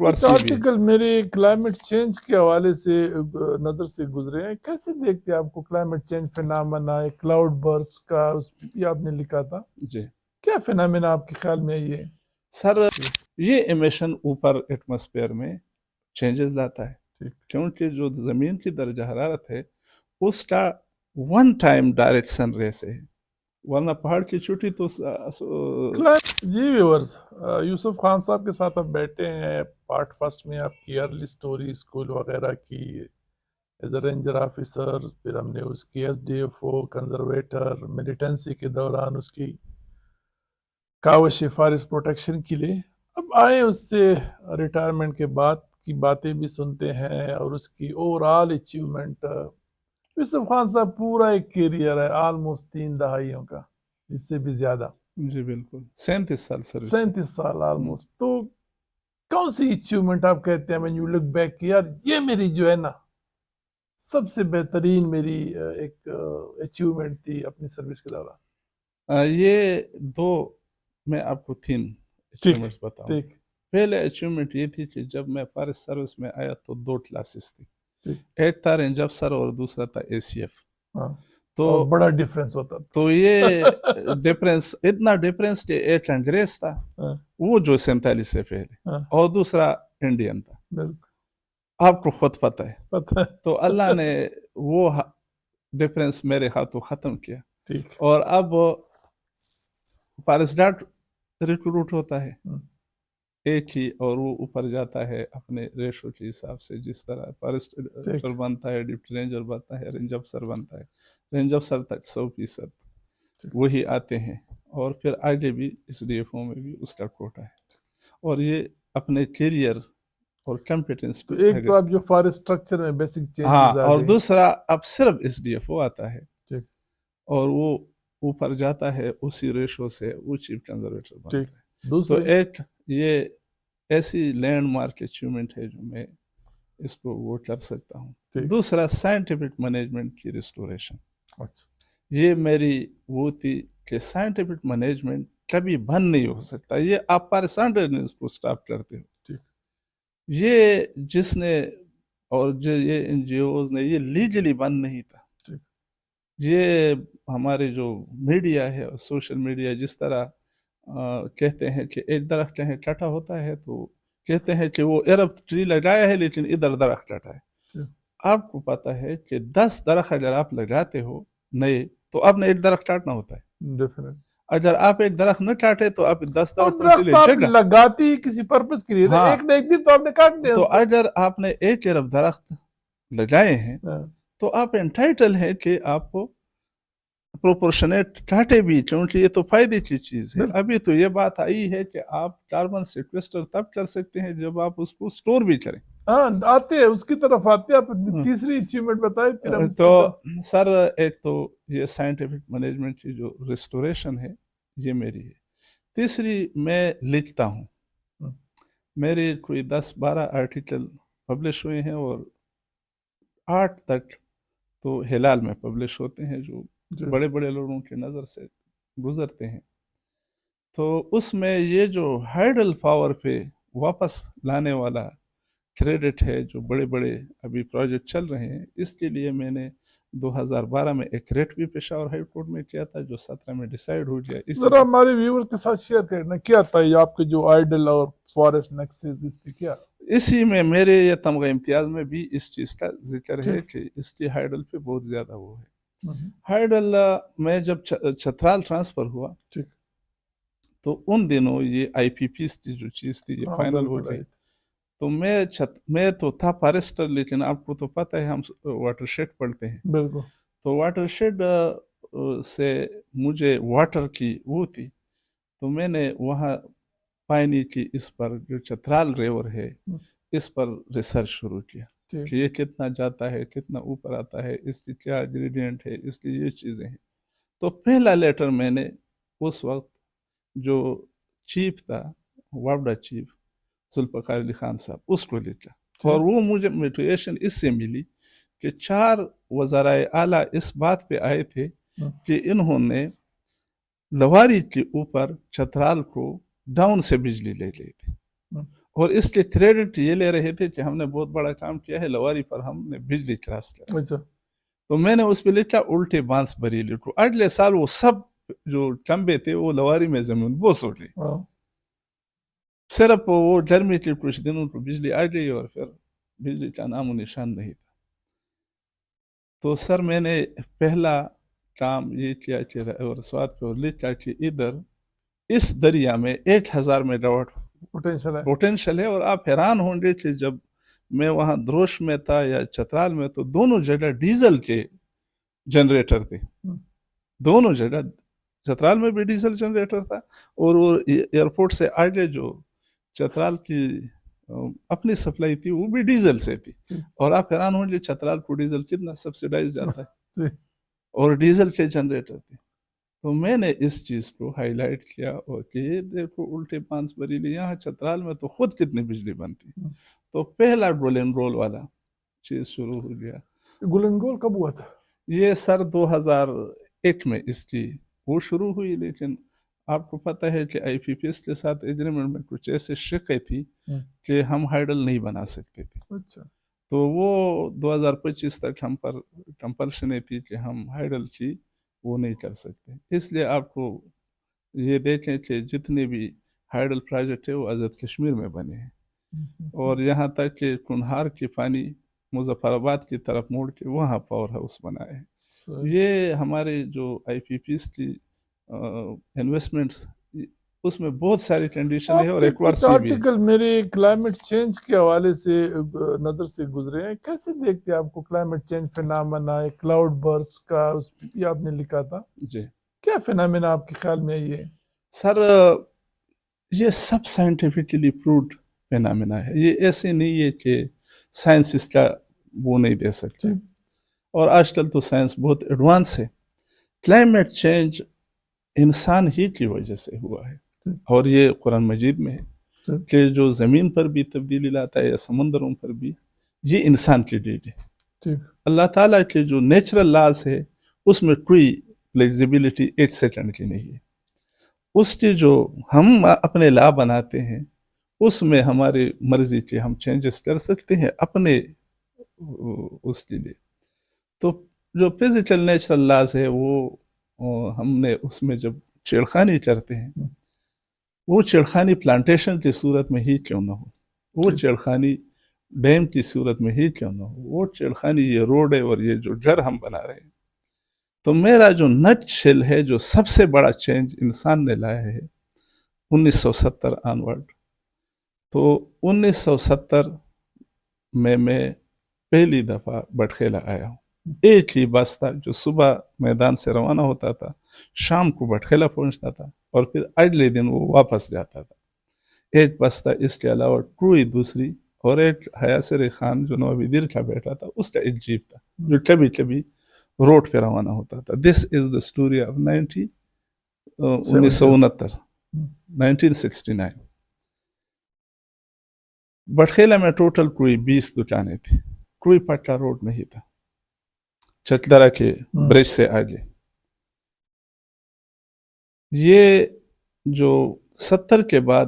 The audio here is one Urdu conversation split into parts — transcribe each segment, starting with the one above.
کچھ آرٹیکل میرے کلائمیٹ چینج کے حوالے سے نظر سے گزرے ہیں، کیسے دیکھتے ہیں آپ کو کلائمیٹ چینج فینامنا ہے، کلاؤڈ برسٹ کا اس پہ بھی آپ نے لکھا تھا، جی کیا فینامنا آپ کے خیال میں یہ سر یہ ایمیشن اوپر ایٹماسفیئر میں چینجز لاتا ہے کیونکہ جو زمین کی درجہ حرارت ہے اس کا ون ٹائم ڈائریکٹ سن رے سے ہے، ورنہ پہاڑ کی چوٹی تو جی ویورز، یوسف خان صاحب کے ساتھ اب بیٹھے ہیں پارٹ فرسٹ میں آپ کی ارلی سٹوری اسکول وغیرہ کی ایز اے رینجر آفیسر، پھر ہم نے اس کی S D F O conservator militancy کے دوران اس کی کاوش فارسٹ پروٹیکشن کے لیے، اب آئے اس سے ریٹائرمنٹ کے بعد کی باتیں بھی سنتے ہیں اور اس کی اوور آل اچیومنٹ. یوسف خان صاحب پورا ایک کیریئر ہے آلموسٹ 3 دہائیوں کا، اس سے بھی زیادہ، جی بالکل 37 سال سر 37 سال آلموسٹ. تو کون سی اچیومنٹ آپ کہتے ہیں when you look back کہ یار یہ میری جو ہے نا سب سے بہترین میری ایک اچیومنٹ تھی اپنی سروس کے دوران؟ یہ دو میں آپ کو 3 اچیومنٹس بتاؤں. پہلے اچیومنٹ یہ تھی کہ جب میں فارسٹ سروس میں آیا تو 2 کلاسز تھی، ایک تھا رینج افسر اور دوسرا تھا اے سی ایف. تو بڑا ڈیفرنس ہوتا تھا. تو یہ ڈیفرنس اتنا ڈیفرنس کہ ایک انگریز تھا وہ جو 47 سے پہلے اور دوسرا انڈین تھا. بالکل آپ کو خود پتہ ہے. تو اللہ نے وہ ڈیفرنس میرے ہاتھوں ختم کیا، اور اب فارسٹ گارڈ ریکروٹ ہوتا ہے ایک ہی، اور وہ اوپر جاتا ہے اپنے ریشو کے حساب سے، جس طرح فارسٹ بنتا ہے، ڈپٹی رینجر بنتا ہے، رینج افسر بنتا ہے. رینج افسر تک 100% وہی آتے ہیں، اور پھر آگے بھی اس ڈی ایف او میں بھی اس کا کوٹا ہے. اور یہ اپنے کیریئر اور کمپیٹنس پہ ایک تو اب جو فارسٹ اسٹرکچر میں بیسک چینجز ہاں، اور دوسرا اب صرف اس ڈی ایف او آتا ہے اور وہ اوپر جاتا ہے اسی ریشو سے وہ چیف کنزرویٹر بنتا ہے. تو ایک یہ ایسی لینڈ مارک اچیومنٹ ہے جو میں اس کو وہ کر سکتا ہوں. دوسرا سائنٹیفک مینجمنٹ کی ریسٹوریشن. یہ میری وہ تھی کہ سائنٹیفک مینجمنٹ کبھی بند نہیں ہو سکتا، یہ آپ پارسانڈرنس کو سٹاپ کرتے ہو. یہ جس نے اور جو یہ این جی اوز نے، یہ لیگلی بند نہیں تھا. یہ ہمارے جو میڈیا ہے اور سوشل میڈیا جس طرح کہتے ہیں کہ ایک درخت کہیں کٹا ہوتا ہے تو کہتے ہیں کہ وہ عرب ٹری لگایا ہے لیکن ادھر درخت کٹا ہے. آپ کو پتہ ہے کہ 10 درخت اگر آپ لگاتے ہو نئے تو آپ نے ایک درخت کاٹنا ہوتا ہے. اگر آپ ایک درخت نہ کاٹے تو آپ 10 درخت لگاتی کسی پرپس کے لیے، ایک نہ ایک دن تو آپ نے کاٹ دیا. تو اگر آپ نے ایک ارب درخت لگائے ہیں تو آپ انٹائٹل ہیں کہ آپ کو پروپورشنیٹ کاٹے بھی، کیونکہ یہ تو فائدے کی چیز ہے. ابھی تو یہ بات آئی ہے کہ آپ کاربن سیکویسٹر تب کر سکتے ہیں جب آپ اس کو سٹور بھی کریں. آتے ہیں اس کی طرف آتے ہیں. آپ تیسری اچیومنٹ بتائیں. تو سر ایک تو یہ سائنٹیفک مینجمنٹ کی جو ریسٹوریشن ہے یہ میری ہے. تیسری میں لکھتا ہوں، میرے کوئی 10-12 آرٹیکل پبلش ہوئے ہیں اور 8 تک تو ہلال میں پبلش ہوتے ہیں جو بڑے بڑے لوگوں کی نظر سے گزرتے ہیں. تو اس میں یہ جو ہائیڈل پاور پہ واپس لانے والا کریڈٹ ہے جو بڑے بڑے ابھی پروجیکٹ چل رہے ہیں، اس کے لیے میں نے 2012 میں ایک ریٹ بھی پشاور ہائی کورٹ میں کیا تھا جو 17 میں ڈیسائیڈ ہو گیا. ذرا ہمارے ویور کے ساتھ شیئر کرنا کیا تھا یہ آپ کے جو آئیڈل اور فارسٹ نیکسس، اس پہ کیا؟ اسی میں میرے یہ تمغہ امتیاز میں بھی اس چیز کا ذکر ہے کہ اس کی ہائیڈل پہ بہت زیادہ وہ ہے. ہائیڈل میں جب چھترال ٹرانسفر ہوا تو ان دنوں یہ آئی پی پیز کی جو چیز تھی یہ فائنل ہو گئی. تو میں تو تھا فارسٹر، لیکن آپ کو تو پتہ ہے ہم واٹر شیڈ پڑھتے ہیں. بالکل. تو واٹر شیڈ سے مجھے واٹر کی وہ تھی، تو میں نے وہاں پانی کی اس پر جو چترال ریور ہے اس پر ریسرچ شروع کیا کہ یہ کتنا جاتا ہے، کتنا اوپر آتا ہے، اس کی کیا گریڈینٹ ہے، اس کی یہ چیزیں ہیں. تو پہلا لیٹر میں نے اس وقت جو چیف تھا وابڈا چیف ذوالفقار علی خان صاحب اس کو لکھا، اور وہ مجھے موٹیویشن اس سے ملی کہ 4 وزرائے اعلیٰ اس بات پہ آئے تھے کہ انہوں نے لواری کے اوپر چترال کو ڈاؤن سے بجلی لے لی تھی اور اس کے کریڈٹ یہ لے رہے تھے کہ ہم نے بہت بڑا کام کیا ہے، لواری پر ہم نے بجلی کراس کیا. اچھا تو میں نے اس پہ لکھا الٹے بانس بریلی کو. اگلے سال وہ سب جو چمبے تھے وہ لواری میں زمین بوس ہو گئی. صرف وہ گرمی کے کچھ دنوں کو بجلی آ گئی اور پھر بجلی کا نام و نشان نہیں تھا. تو سر میں نے پہلا کام یہ کیا کہ رسوات پہ لکھا کہ ادھر اس دریا میں 1000 میگا واٹ پوٹینشل ہے. اور آپ حیران ہوں گے کہ جب میں وہاں دروش میں تھا یا چترال میں تو دونوں جگہ ڈیزل کے جنریٹر تھے. دونوں جگہ چترال میں بھی ڈیزل جنریٹر تھا اور وہ ایئرپورٹ سے آگے جو چترال کی اپنی سپلائی تھی وہ بھی ڈیزل سے تھی. اور آپ حیران ہوں گے چترال کو ڈیزل کتنا سبسیڈائز جاتا ہے اور ڈیزل کے جنریٹر تھے. تو میں نے اس چیز کو ہائی لائٹ کیا اور کہ یہ دیکھو الٹے بانس بریلی یہاں چترال میں تو خود کتنی بجلی بنتی. تو پہلا گولڈن رول والا چیز شروع ہو گیا. گولڈن گول کب ہوا تھا؟ یہ سر 2001 میں اس کی وہ شروع ہوئی. لیکن آپ کو پتہ ہے کہ آئی پی پی ایس کے ساتھ ایگریمنٹ میں کچھ ایسے شقیں تھی کہ ہم ہائیڈل نہیں بنا سکتے تھے. اچھا تو وہ 2025 تک ہم پر کمپلشن تھی کہ ہم ہائیڈل کی وہ نہیں کر سکتے. اس لیے آپ کو یہ دیکھیں کہ جتنے بھی ہائیڈل پروجیکٹ ہے وہ آزاد کشمیر میں بنے ہیں. اور یہاں تک کہ کنہار کی پانی مظفر آباد کی طرف موڑ کے وہاں پاور ہاؤس بنائے ہیں. یہ ہمارے جو آئی پی پیز کی انویسٹمنٹس اس میں بہت ساری کنڈیشن ہے اور ایک ورسی بھی ہے. آرٹیکل میرے کلائمیٹ چینج کے حوالے سے نظر سے گزرے ہیں. کیسے دیکھتے ہیں آپ کو کلائمیٹ چینج فینامنا ہے کلاؤڈ برسٹ کا اس پہ آپ نے لکھا تھا. جی کیا فینامنا آپ کے خیال میں یہ سر یہ سب سائنٹیفکلی پرووڈ فینامنا ہے. یہ ایسے نہیں ہے کہ سائنس اس کا وہ نہیں دے سکتا. اور آج کل تو سائنس بہت ایڈوانس ہے. کلائمیٹ چینج انسان ہی کی وجہ سے ہوا ہے اور یہ قرآن مجید میں ہے کہ جو زمین پر بھی تبدیلی لاتا ہے یا سمندروں پر بھی یہ انسان کی ڈیل ہے. اللہ تعالیٰ کے جو نیچرل لاز ہے اس میں کوئی فلیکسیبلٹی 1 سیکنڈ کی نہیں ہے. اس کی جو ہم اپنے لا بناتے ہیں اس میں ہماری مرضی کے ہم چینجز کر سکتے ہیں اپنے اس کے لیے. تو جو فزیکل نیچرل لاز ہے وہ ہم نے اس میں جب چھیڑخانی کرتے ہیں وہ چھیڑخانی پلانٹیشن کی صورت میں ہی کیوں نہ ہو, وہ چھیڑخانی ڈیم کی صورت میں ہی کیوں نہ ہو, وہ چھیڑخانی یہ روڈ ہے اور یہ جو گھر ہم بنا رہے ہیں. تو میرا جو نٹ شل ہے جو سب سے بڑا چینج انسان نے لایا ہے 1970 آنورڈ. تو 1970 میں پہلی دفعہ بٹخیلا آیا ہوں. ایک ہی بس تھا جو صبح میدان سے روانہ ہوتا تھا, شام کو بٹخیلا پہنچتا تھا اور پھر اگلے دن وہ واپس جاتا تھا. ایک بس تھا, اس کے علاوہ کوئی دوسری, اور ایک حیاسر خان جو نوابی دیر کا بیٹا تھا اس کا ایک جیپ تھا جو کبھی کبھی روڈ پہ روانہ ہوتا تھا. دس از دا اسٹوری آف 1969. بٹخیلا میں ٹوٹل کوئی 20 دکانیں تھیں, کوئی پکا روڈ نہیں تھا چتلرا کے برج سے آگے. یہ جو 70 کے بعد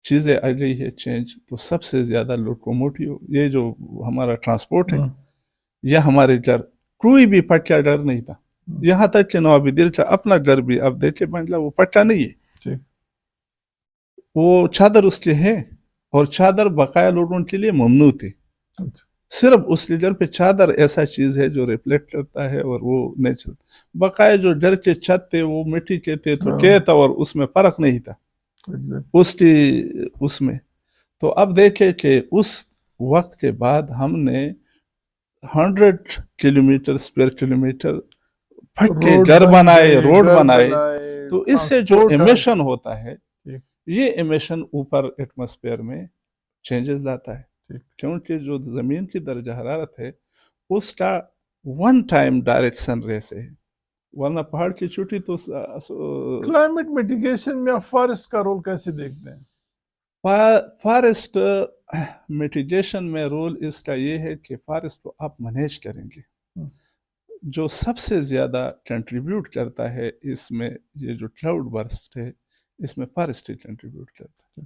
چیزیں آ گئی ہے چینج, تو سب سے زیادہ لوکوموٹیو یہ جو ہمارا ٹرانسپورٹ ہے یا ہمارے گھر کوئی بھی پکا گھر نہیں تھا. یہاں تک کہ نوابی دیر کا اپنا گھر بھی اب دیکھے بنگلہ وہ پکا نہیں ہے, وہ چادر اس کے ہیں اور چادر بقایا لوگوں کے لیے ممنوع تھی. صرف اس کے گھر پہ چادر ایسا چیز ہے جو ریفلیکٹ کرتا ہے اور وہ نیچرل. بقایا جو گھر کے چھت تھے وہ مٹی کے تھے تو کہتا اور اس میں فرق نہیں تھا اس کی اس میں. تو اب دیکھیں کہ اس وقت کے بعد ہم نے 100 کلومیٹر اسکوائر کلومیٹر پھٹے گھر بنائے, روڈ بنائے. تو اس سے جو ایمیشن ہوتا ہے یہ ایمیشن اوپر ایٹماسفیئر میں چینجز لاتا ہے, کیونکہ جو زمین کی درجہ حرارت ہے اس کا 1 ٹائم ڈائریکٹ سن رے سے ہے, ورنہ پہاڑ کی چوٹی تو. کلائمیٹ میٹیگیشن میں آپ فارسٹ کا رول کیسے دیکھتے ہیں؟ فارسٹ میٹیگیشن میں رول اس کا یہ ہے کہ فارسٹ کو آپ مینیج کریں گے. جو سب سے زیادہ کنٹریبیوٹ کرتا ہے اس میں یہ جو کلاؤڈ برسٹ ہے اس میں فارسٹ ہی کنٹریبیوٹ کرتا ہے,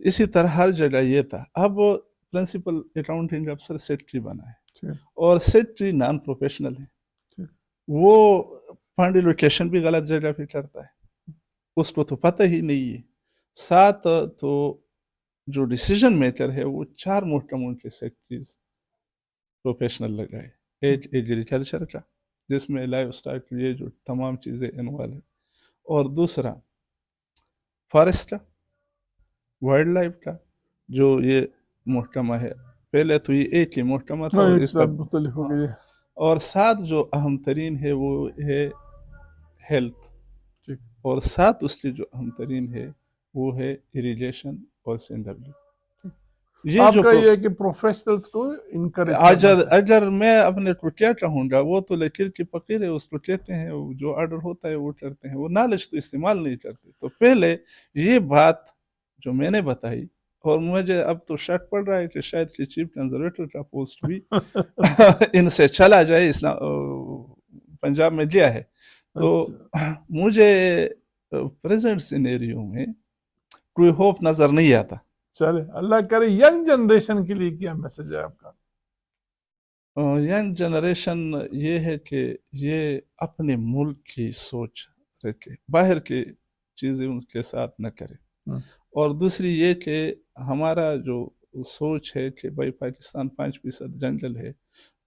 اسی طرح ہر جگہ یہ تھا. اب پرنسپل اکاؤنٹنگ افسر سیکٹری بنا ہے اور سیکٹری نان پروفیشنل ہے, وہ فنڈ ایلوکیشن بھی غلط جگہ پہ کرتا ہے, اس کو تو پتہ ہی نہیں ہے. ساتھ تو جو ڈیسیجن میکر ہے وہ 4 محکموں کے سیکٹریز پروفیشنل لگائے. ایک ایگریکلچر کا جس میں لائف اسٹاک یہ جو تمام چیزیں انوالو ہیں, اور دوسرا فارسٹ کا, وائلڈ لائف کا جو یہ محکمہ ہے. پہلے تو یہ ایک ہی محکمہ تھا اور اس کا مختلف ہو گئی. اور ساتھ جو اہم ترین ہے وہ ہے ہیلتھ, اور ساتھ اس کی جو اہم ترین ہے وہ ہے اریگیشن اور سینڈبلیو. یہ آپ جو کا یہ ہے کہ پروفیشنلز کو انکریج اگر میں اپنے کو کیا کہوں گا, وہ تو لکیر کی فقیر ہے, اس کو کہتے ہیں جو آرڈر ہوتا ہے وہ کرتے ہیں, وہ نالج تو استعمال نہیں کرتے. تو پہلے یہ بات جو میں نے بتائی, اور مجھے اب تو شک پڑ رہا ہے کہ شاید کہ چیف کنزرویٹر کا پوسٹ بھی ان سے چلا جائے, پنجاب میں لیا ہے. تو مجھے پریزنٹ سینیریو میں کوئی ہوپ نظر نہیں آتا. چلے اللہ کرے. ینگ جنریشن کے لیے کیا میسج ہے آپ کا؟ ینگ جنریشن یہ ہے کہ یہ اپنے ملک کی سوچ رکھے, باہر کی چیزیں ان کے ساتھ نہ کرے. اور دوسری یہ کہ ہمارا جو سوچ ہے کہ بھائی پاکستان 5% جنگل ہے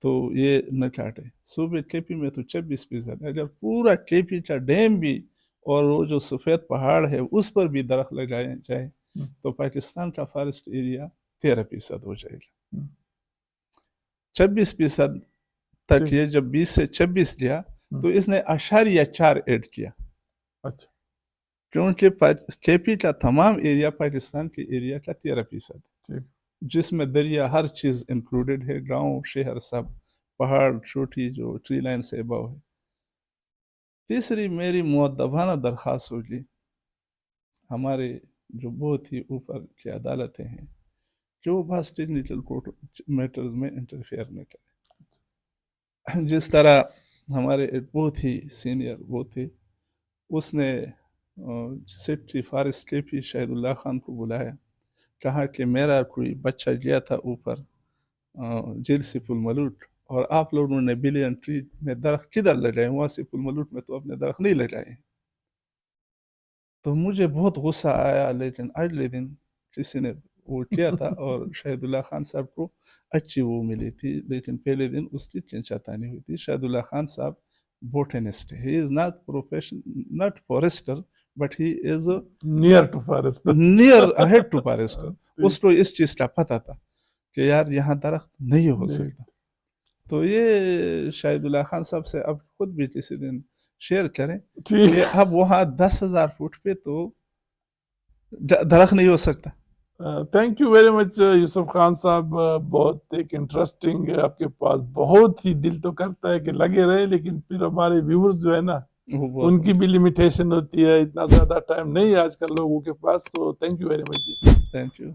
تو یہ نہ کاٹے. صوبے کے پی میں تو 26%, اگر پورا کے پی کا ڈیم بھی اور وہ جو سفید پہاڑ ہے اس پر بھی درخت لگائے جائیں تو پاکستان کا فارسٹ ایریا 13% ہو جائے گا. 26% تک یہ جب 20 سے 26 گیا تو اس نے 0.4 ایڈ کیا. اچھا, کیونکہ کے پی کا تمام ایریا پاکستان کے ایریا کا 13%, جس میں دریا ہر چیز انکلوڈیڈ ہے, گاؤں شہر سب, پہاڑ چھوٹی جو ٹری لائن سے ابو ہے. تیسری میری مؤدبانہ درخواست ہوگی ہمارے جو بہت ہی اوپر کی عدالتیں ہیں کہ وہ بس ٹیکنیکل کورٹ میٹرز میں انٹرفیئر نہ کرے. جس طرح ہمارے ایک بہت ہی سینئر وہ تھے, اس نے سیکٹری فارسٹ کے پی شہید اللہ خان کو بلایا, کہا کہ میرا کوئی بچہ گیا تھا اوپر جیل سے پل ملوٹ, اور آپ لوگوں نے بلین ٹری میں درخت کدھر لگائے, وہاں سے پل ملوٹ میں تو اپنے درخت نہیں لگائے. تو مجھے بہت غصہ آیا, لیکن اگلے دن کسی نے وہ کیا تھا اور شہید اللہ خان صاحب کو اچھی وہ ملی تھی, لیکن پہلے دن اس کی چنچاتانی ہوئی تھی. شہید اللہ خان صاحب botanist, he is not forester, but he is near to forester, near ahead to forester. اس کو اس چیز کا پتہ تھا کہ یار یہاں درخت نہیں ہو سکتا. تو یہ شاہد اللہ خان صاحب سے اب خود بھی کسی دن شیئر کریں کہ اب وہاں 10,000 فٹ پہ تو درخت نہیں ہو سکتا. تھینک یو ویری مچ یوسف خان صاحب, بہت ایک انٹرسٹنگ ہے آپ کے پاس, بہت ہی دل تو کرتا ہے کہ لگے رہے, لیکن پھر ہمارے ویورز جو ہے نا ان کی بھی لمیٹیشن ہوتی ہے, اتنا زیادہ ٹائم نہیں ہے آج کل لوگوں کے پاس. So thank you very much جی. Thank you.